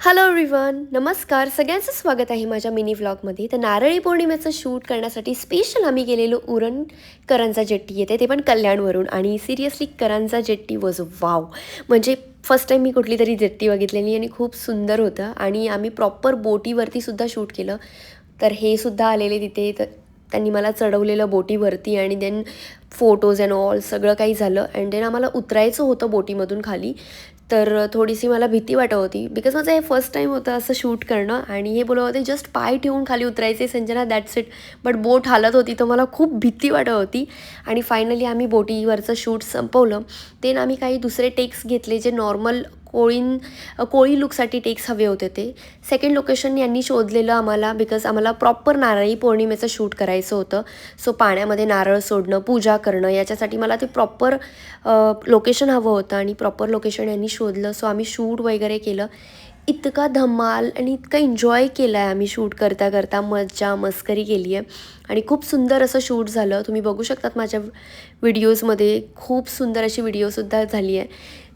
Hello everyone, नमस्कार. सगळ्यांचं स्वागत आहे माझ्या मिनी व्लॉगमध्ये. तर नारळी पौर्णिमेचं शूट करण्यासाठी स्पेशल आम्ही गेलेलो उरण करंजा जेट्टी येते, ते पण कल्याणवरून. आणि seriously Karanja jetty was wow. म्हणजे फर्स्ट टाईम मी कुठली तरी जेट्टी बघितलेली आणि खूप सुंदर होतं. आणि आम्ही प्रॉपर बोटीवरती सुद्धा शूट केलं. तर हे सुद्धा आलेले तिथे, तर त्यांनी मला चढवलेलं बोटीवरती आणि देन फोटोज अँड ऑल सगळं काही झालं. अँड देन आम्हाला उतरायचं होतं बोटीमधून खाली. तर थोडीशी मला भीती वाटत होती, बिकॉज माझं हे फर्स्ट टाईम होतं असं शूट करणं. आणि हे बोलत होते जस्ट पाय ठेवून खाली उतरायचे संजना, दॅट्स इट. बट बोट हालत होती, तर मला खूप भीती वाटत होती. आणि फायनली आम्ही बोटीवरचं शूट संपवलं. देन आम्ही काही दुसरे टेक्स घेतले जे नॉर्मल कोळी लुकसाठी टेक्स हवे होते. ते सेकंड लोकेशन यांनी शोधलेलं आम्हाला, बिकॉज आम्हाला प्रॉपर नारळी पौर्णिमेचं शूट करायचं होतं. सो पाण्यामध्ये नारळ सोडणं, पूजा करणं, याच्यासाठी मला ते प्रॉपर लोकेशन हवं होतं. आणि प्रॉपर लोकेशन यांनी शोधलं. सो आम्ही शूट वगैरे केलं. इतका धमाल आणि इतकं एन्जॉय केलं आहे आम्ही शूट करता करता. मज्जा मस्करी केली आहे आणि खूप सुंदर असं शूट झालं. तुम्ही बघू शकतात माझ्या व्हिडिओजमध्ये खूप सुंदर अशी व्हिडिओसुद्धा झाली आहे.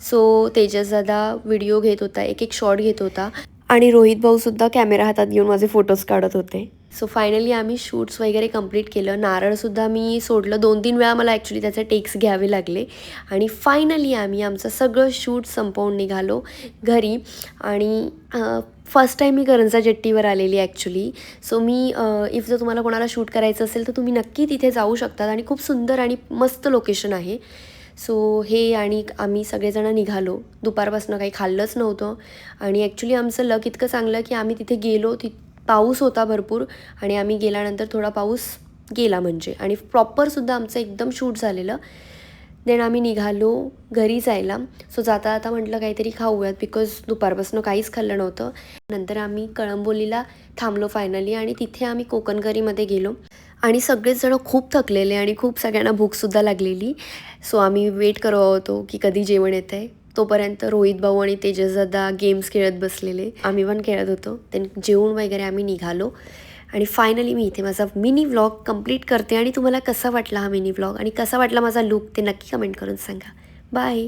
सो तेजस दादा व्हिडिओ घेत होता, एक एक शॉट घेत होता. आणि रोहित भाऊसुद्धा कॅमेरा हातात घेऊन माझे फोटोज काढत होते. सो फायनली आम्ही शूट्स वगैरे कंप्लीट केलं. नारळसुद्धा मी सोडलं 2-3 वेळा, मला ॲक्च्युली त्याचे टेक्स घ्यावे लागले. आणि फायनली आम्ही आमचं सगळं शूट संपवून निघालो घरी. आणि फर्स्ट टाईम मी करंजा जेट्टीवर आलेली ॲक्च्युली. सो मी इफ जर तुम्हाला कोणाला शूट करायचं असेल तर तुम्ही नक्की तिथे जाऊ शकतात. आणि खूप सुंदर आणि मस्त लोकेशन आहे. सो हे आणि आम्ही सगळेजण निघालो. दुपारपासून काही खाल्लंच नव्हतं. आणि ॲक्च्युली आमचं लक इतकं चांगलं की आम्ही तिथे गेलो, पाऊस होता भरपूर. आणि आम्ही गेल्यानंतर थोडा पाऊस गेला म्हणजे. आणि प्रॉपरसुद्धा आमचं एकदम शूट झालेलं. देन आम्ही निघालो घरी जायला. सो जाता जाता म्हटलं काहीतरी खाऊयात, बिकॉज दुपारपासून काहीच खाल्लं नव्हतं. नंतर आम्ही कळंबोलीला थांबलो फायनली. आणि तिथे आम्ही कोकण करीमध्ये गेलो. आणि सगळेच जण खूप थकलेले आणि खूप सगळ्यांना भूकसुद्धा लागलेली. सो आम्ही वेट करत होतो की कधी जेवण येतं आहे. तोपर्यंत रोहित भाऊ आणि तेजस दादा गेम्स खेळत बसलेले, आम्ही पण खेळत होतो. ते जेवून वगैरे आम्ही निघालो. आणि फायनली मी इथे माझा मिनी व्लॉग कंप्लीट करते. आणि तुम्हाला कसा वाटला हा मिनी व्लॉग आणि कसा वाटला माझा लुक ते नक्की कमेंट करून सांगा. बाय.